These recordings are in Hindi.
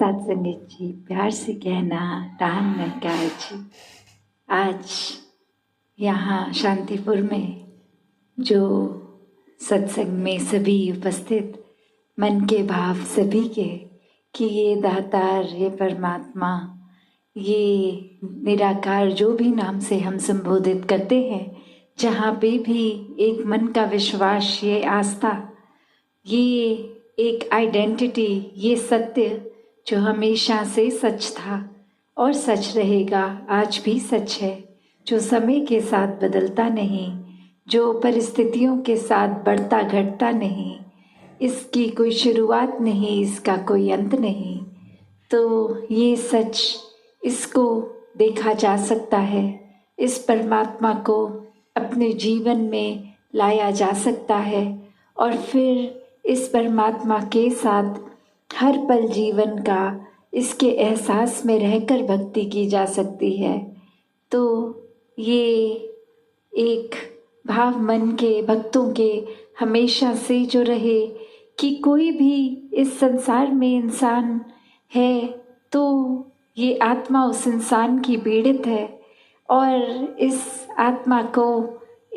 सत्संगत जी, प्यार से कहना राम नकार जी। आज यहाँ शांतिपुर में जो सत्संग में सभी उपस्थित मन के भाव सभी के कि ये दातार, ये परमात्मा, ये निराकार जो भी नाम से हम संबोधित करते हैं, जहाँ पे भी एक मन का विश्वास, ये आस्था, ये एक आइडेंटिटी, ये सत्य जो हमेशा से सच था और सच रहेगा, आज भी सच है, जो समय के साथ बदलता नहीं, जो परिस्थितियों के साथ बढ़ता घटता नहीं, इसकी कोई शुरुआत नहीं, इसका कोई अंत नहीं। तो ये सच, इसको देखा जा सकता है, इस परमात्मा को अपने जीवन में लाया जा सकता है और फिर इस परमात्मा के साथ हर पल जीवन का इसके एहसास में रहकर भक्ति की जा सकती है। तो ये एक भाव मन के भक्तों के हमेशा से जो रहे कि कोई भी इस संसार में इंसान है तो ये आत्मा उस इंसान की पीड़ित है और इस आत्मा को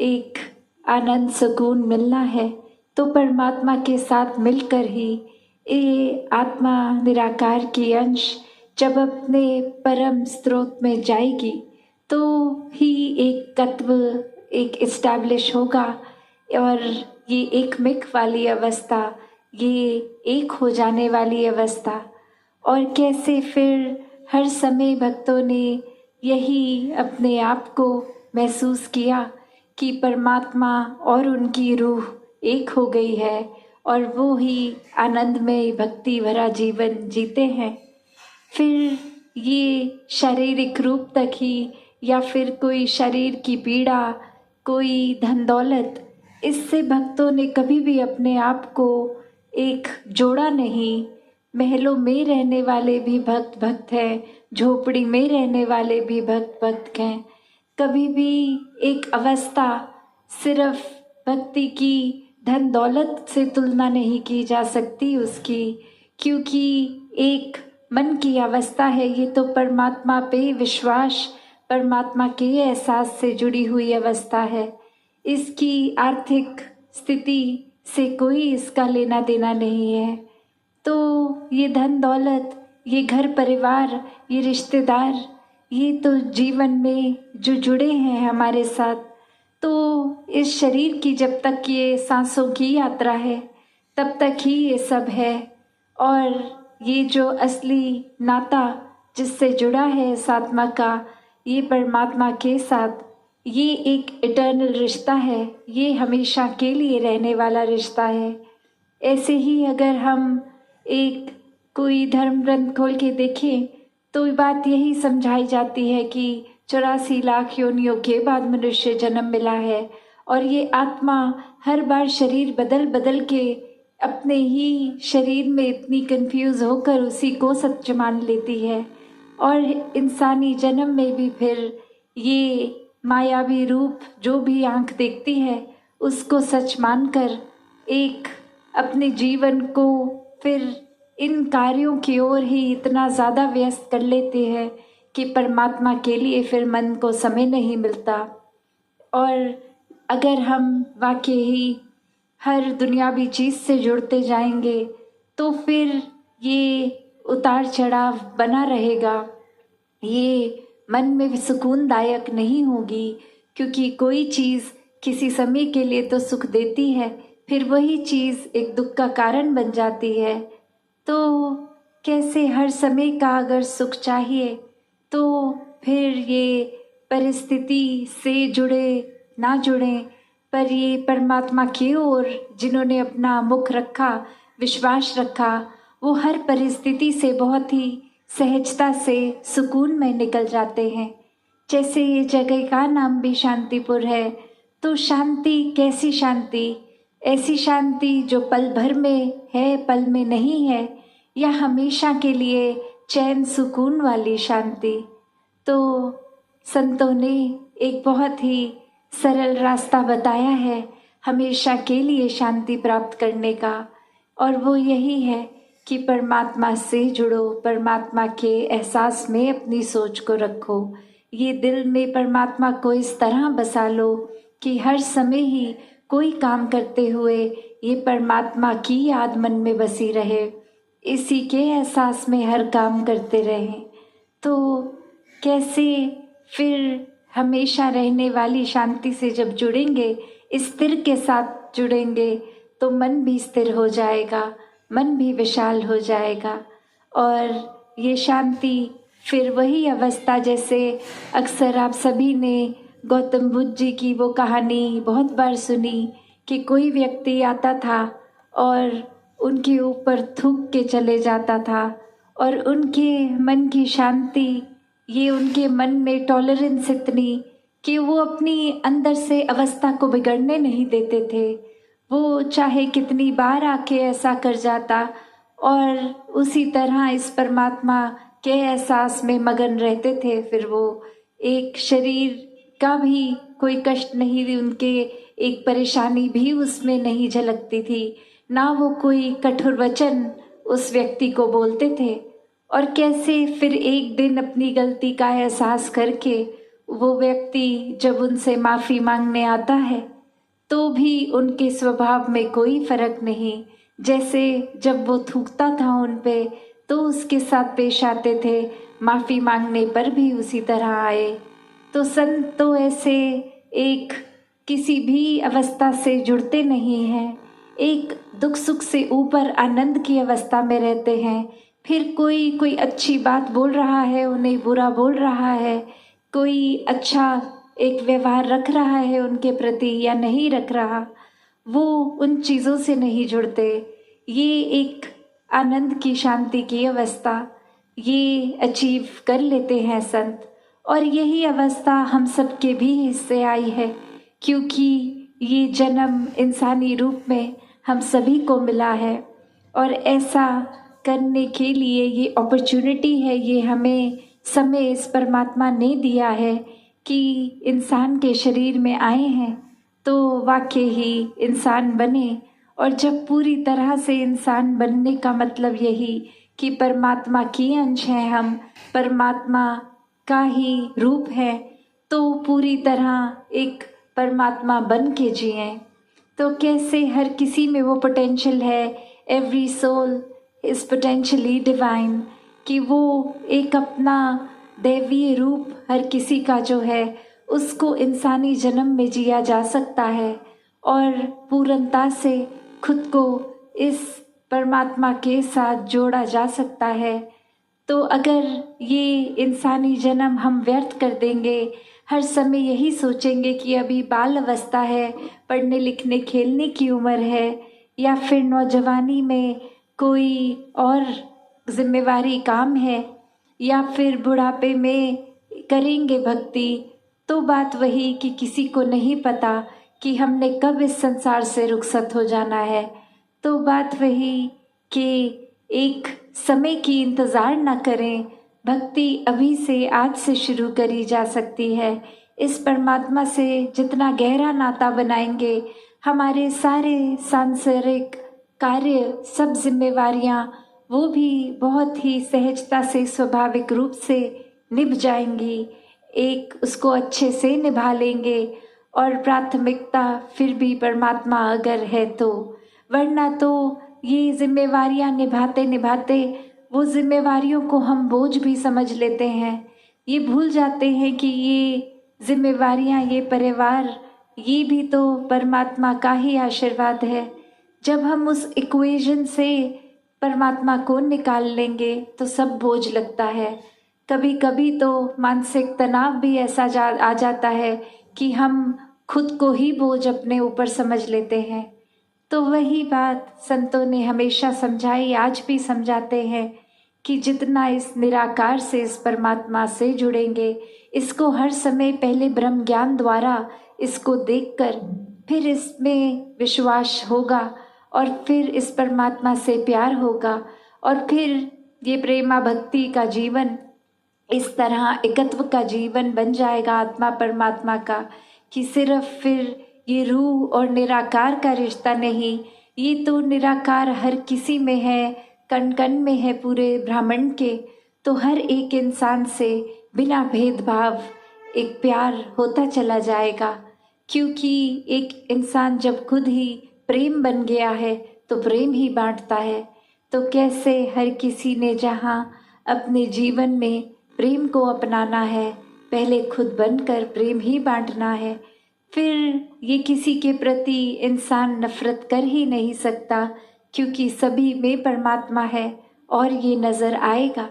एक आनंद सुकून मिलना है तो परमात्मा के साथ मिलकर ही ये आत्मा निराकार की अंश जब अपने परम स्रोत में जाएगी तो ही एक तत्व एक इस्टेब्लिश होगा और ये एक मिक वाली अवस्था, ये एक हो जाने वाली अवस्था। और कैसे फिर हर समय भक्तों ने यही अपने आप को महसूस किया कि परमात्मा और उनकी रूह एक हो गई है और वो ही आनंदमय भक्ति भरा जीवन जीते हैं। फिर ये शारीरिक रूप तक ही या फिर कोई शरीर की पीड़ा, कोई धन दौलत, इससे भक्तों ने कभी भी अपने आप को एक जोड़ा नहीं। महलों में रहने वाले भी भक्त भक्त हैं, झोपड़ी में रहने वाले भी भक्त भक्त हैं। कभी भी एक अवस्था सिर्फ भक्ति की धन दौलत से तुलना नहीं की जा सकती उसकी, क्योंकि एक मन की अवस्था है, ये तो परमात्मा पे विश्वास, परमात्मा के एहसास से जुड़ी हुई अवस्था है। इसकी आर्थिक स्थिति से कोई इसका लेना देना नहीं है। तो ये धन दौलत, ये घर परिवार, ये रिश्तेदार, ये तो जीवन में जो जुड़े हैं हमारे साथ, तो इस शरीर की जब तक ये सांसों की यात्रा है तब तक ही ये सब है। और ये जो असली नाता जिससे जुड़ा है इस आत्मा का, ये परमात्मा के साथ, ये एक इटर्नल रिश्ता है, ये हमेशा के लिए रहने वाला रिश्ता है। ऐसे ही अगर हम एक कोई धर्म ग्रंथ खोल के देखें तो बात यही समझाई जाती है कि 84 लाख योनियों के बाद मनुष्य जन्म मिला है और ये आत्मा हर बार शरीर बदल बदल के अपने ही शरीर में इतनी कंफ्यूज होकर उसी को सच मान लेती है। और इंसानी जन्म में भी फिर ये मायावी रूप जो भी आंख देखती है उसको सच मानकर एक अपने जीवन को फिर इन कार्यों की ओर ही इतना ज़्यादा व्यस्त कर लेते हैं कि परमात्मा के लिए फिर मन को समय नहीं मिलता। और अगर हम वाकई ही हर दुनियावी चीज़ से जुड़ते जाएंगे तो फिर ये उतार चढ़ाव बना रहेगा, ये मन में भी सुकूनदायक नहीं होगी, क्योंकि कोई चीज़ किसी समय के लिए तो सुख देती है, फिर वही चीज़ एक दुख का कारण बन जाती है। तो कैसे हर समय का अगर सुख चाहिए तो फिर ये परिस्थिति से जुड़े ना जुड़े, पर ये परमात्मा की ओर जिन्होंने अपना मुख रखा, विश्वास रखा, वो हर परिस्थिति से बहुत ही सहजता से सुकून में निकल जाते हैं। जैसे ये जगह का नाम भी शांतिपुर है, तो शांति कैसी शांति? ऐसी शांति जो पल भर में है, पल में नहीं है, या हमेशा के लिए चैन सुकून वाली शांति। तो संतों ने एक बहुत ही सरल रास्ता बताया है हमेशा के लिए शांति प्राप्त करने का, और वो यही है कि परमात्मा से जुड़ो, परमात्मा के एहसास में अपनी सोच को रखो। ये दिल में परमात्मा को इस तरह बसा लो कि हर समय ही कोई काम करते हुए ये परमात्मा की याद मन में बसी रहे, इसी के एहसास में हर काम करते रहें। तो कैसे फिर हमेशा रहने वाली शांति से जब जुड़ेंगे, स्थिर के साथ जुड़ेंगे, तो मन भी स्थिर हो जाएगा, मन भी विशाल हो जाएगा। और ये शांति फिर वही अवस्था, जैसे अक्सर आप सभी ने गौतम बुद्ध जी की वो कहानी बहुत बार सुनी कि कोई व्यक्ति आता था और उनके ऊपर थूक के चले जाता था, और उनके मन की शांति, ये उनके मन में टॉलरेंस इतनी कि वो अपनी अंदर से अवस्था को बिगड़ने नहीं देते थे। वो चाहे कितनी बार आके ऐसा कर जाता और उसी तरह इस परमात्मा के एहसास में मगन रहते थे। फिर वो एक शरीर का भी कोई कष्ट नहीं, उनके एक परेशानी भी उसमें नहीं झलकती थी, ना वो कोई कठोर वचन उस व्यक्ति को बोलते थे। और कैसे फिर एक दिन अपनी गलती का एहसास करके वो व्यक्ति जब उनसे माफ़ी मांगने आता है तो भी उनके स्वभाव में कोई फर्क नहीं, जैसे जब वो थूकता था उन पे तो उसके साथ पेश आते थे, माफ़ी मांगने पर भी उसी तरह आए। तो संत तो ऐसे एक किसी भी अवस्था से जुड़ते नहीं हैं, एक दुख सुख से ऊपर आनंद की अवस्था में रहते हैं। फिर कोई अच्छी बात बोल रहा है, उन्हें बुरा बोल रहा है, कोई अच्छा एक व्यवहार रख रहा है उनके प्रति या नहीं रख रहा, वो उन चीज़ों से नहीं जुड़ते। ये एक आनंद की शांति की अवस्था ये अचीव कर लेते हैं संत। और यही अवस्था हम सबके भी हिस्से आई है, क्योंकि ये जन्म इंसानी रूप में हम सभी को मिला है। और ऐसा करने के लिए ये अपॉर्चुनिटी है, ये हमें समय इस परमात्मा ने दिया है कि इंसान के शरीर में आए हैं तो वाकई ही इंसान बने। और जब पूरी तरह से इंसान बनने का मतलब यही कि परमात्मा की अंश हैं हम, परमात्मा का ही रूप है, तो पूरी तरह एक परमात्मा बन के जिएं। तो कैसे हर किसी में वो पोटेंशियल है, every soul is potentially divine, कि वो एक अपना दैवीय रूप हर किसी का जो है उसको इंसानी जन्म में जिया जा सकता है और पूर्णता से खुद को इस परमात्मा के साथ जोड़ा जा सकता है। तो अगर ये इंसानी जन्म हम व्यर्थ कर देंगे, हर समय यही सोचेंगे कि अभी बाल अवस्था है, पढ़ने लिखने खेलने की उम्र है, या फिर नौजवानी में कोई और जिम्मेवारी काम है, या फिर बुढ़ापे में करेंगे भक्ति, तो बात वही कि किसी को नहीं पता कि हमने कब इस संसार से रुखसत हो जाना है। तो बात वही कि एक समय की इंतज़ार ना करें, भक्ति अभी से आज से शुरू करी जा सकती है। इस परमात्मा से जितना गहरा नाता बनाएंगे, हमारे सारे सांसारिक कार्य, सब जिम्मेवारियाँ वो भी बहुत ही सहजता से स्वाभाविक रूप से निभ जाएंगी, एक उसको अच्छे से निभा लेंगे। और प्राथमिकता फिर भी परमात्मा अगर है तो, वरना तो ये जिम्मेवारियां निभाते निभाते वो जिम्मेवारियों को हम बोझ भी समझ लेते हैं। ये भूल जाते हैं कि ये जिम्मेवारियां, ये परिवार, ये भी तो परमात्मा का ही आशीर्वाद है। जब हम उस इक्वेशन से परमात्मा को निकाल लेंगे तो सब बोझ लगता है। कभी कभी तो मानसिक तनाव भी ऐसा आ जाता है कि हम खुद को ही बोझ अपने ऊपर समझ लेते हैं। तो वही बात संतों ने हमेशा समझाई, आज भी समझाते हैं कि जितना इस निराकार से, इस परमात्मा से जुड़ेंगे, इसको हर समय पहले ब्रह्म ज्ञान द्वारा इसको देखकर फिर इसमें विश्वास होगा और फिर इस परमात्मा से प्यार होगा और फिर ये प्रेमा भक्ति का जीवन इस तरह एकत्व का जीवन बन जाएगा आत्मा परमात्मा का, कि सिर्फ फिर ये रूह और निराकार का रिश्ता नहीं, ये तो निराकार हर किसी में है, कण कण में है पूरे ब्रह्मांड के, तो हर एक इंसान से बिना भेदभाव एक प्यार होता चला जाएगा। क्योंकि एक इंसान जब खुद ही प्रेम बन गया है तो प्रेम ही बांटता है। तो कैसे हर किसी ने जहाँ अपने जीवन में प्रेम को अपनाना है, पहले खुद बनकर प्रेम ही बांटना है। फिर ये किसी के प्रति इंसान नफरत कर ही नहीं सकता, क्योंकि सभी में परमात्मा है और ये नज़र आएगा।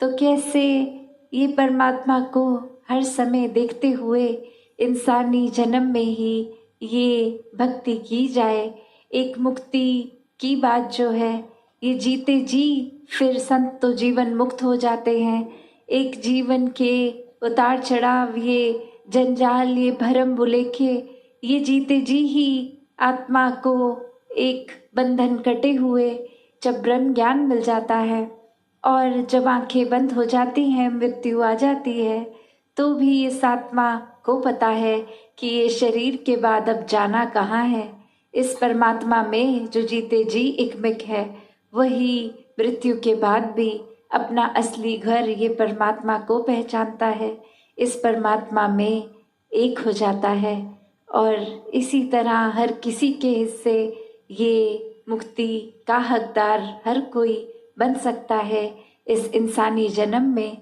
तो कैसे ये परमात्मा को हर समय देखते हुए इंसानी जन्म में ही ये भक्ति की जाए। एक मुक्ति की बात जो है, ये जीते जी फिर संत तो जीवन मुक्त हो जाते हैं। एक जीवन के उतार चढ़ाव, ये जंजाल, ये भरम बुलेखे, ये जीते जी ही आत्मा को एक बंधन कटे हुए जब ब्रह्म ज्ञान मिल जाता है और जब आंखें बंद हो जाती हैं, मृत्यु आ जाती है, तो भी इस आत्मा को पता है कि ये शरीर के बाद अब जाना कहाँ है। इस परमात्मा में जो जीते जी एकमिक है, वही मृत्यु के बाद भी अपना असली घर ये परमात्मा को पहचानता है, इस परमात्मा में एक हो जाता है। और इसी तरह हर किसी के हिस्से ये मुक्ति का हकदार हर कोई बन सकता है इस इंसानी जन्म में।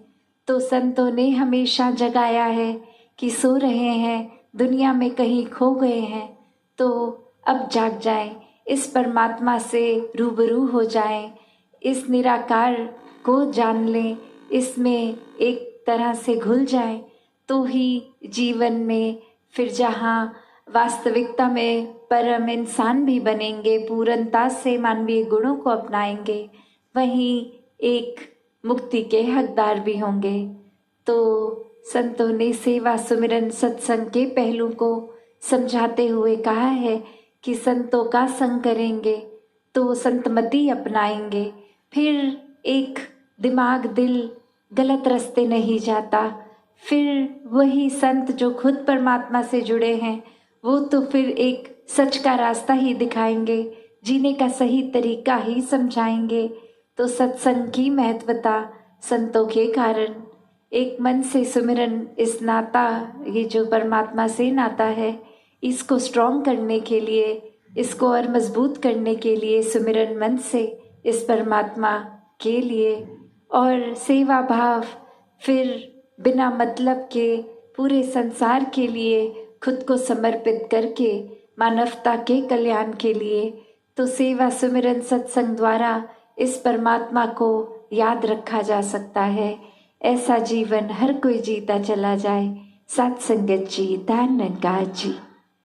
तो संतों ने हमेशा जगाया है कि सो रहे हैं, दुनिया में कहीं खो गए हैं, तो अब जाग जाएं, इस परमात्मा से रूबरू हो जाएं, इस निराकार को जान लें, इसमें एक तरह से घुल जाएं, तो ही जीवन में फिर जहाँ वास्तविकता में परम इंसान भी बनेंगे, पूर्णता से मानवीय गुणों को अपनाएंगे, वहीं एक मुक्ति के हकदार भी होंगे। तो संतों ने सेवा, सुमिरन, सत्संग के पहलू को समझाते हुए कहा है कि संतों का संग करेंगे तो संतमति अपनाएंगे, फिर एक दिमाग दिल गलत रास्ते नहीं जाता। फिर वही संत जो खुद परमात्मा से जुड़े हैं, वो तो फिर एक सच का रास्ता ही दिखाएंगे, जीने का सही तरीका ही समझाएंगे। तो सत्संग की महत्वता संतों के कारण, एक मन से सुमिरन, इस नाता, ये जो परमात्मा से नाता है, इसको स्ट्रॉन्ग करने के लिए, इसको और मजबूत करने के लिए सुमिरन मन से इस परमात्मा के लिए, और सेवा भाव फिर बिना मतलब के पूरे संसार के लिए खुद को समर्पित करके मानवता के कल्याण के लिए। तो सेवा, सुमिरन, सत्संग द्वारा इस परमात्मा को याद रखा जा सकता है। ऐसा जीवन हर कोई जीता चला जाए। सत्संगत जी, धन्यवाद जी।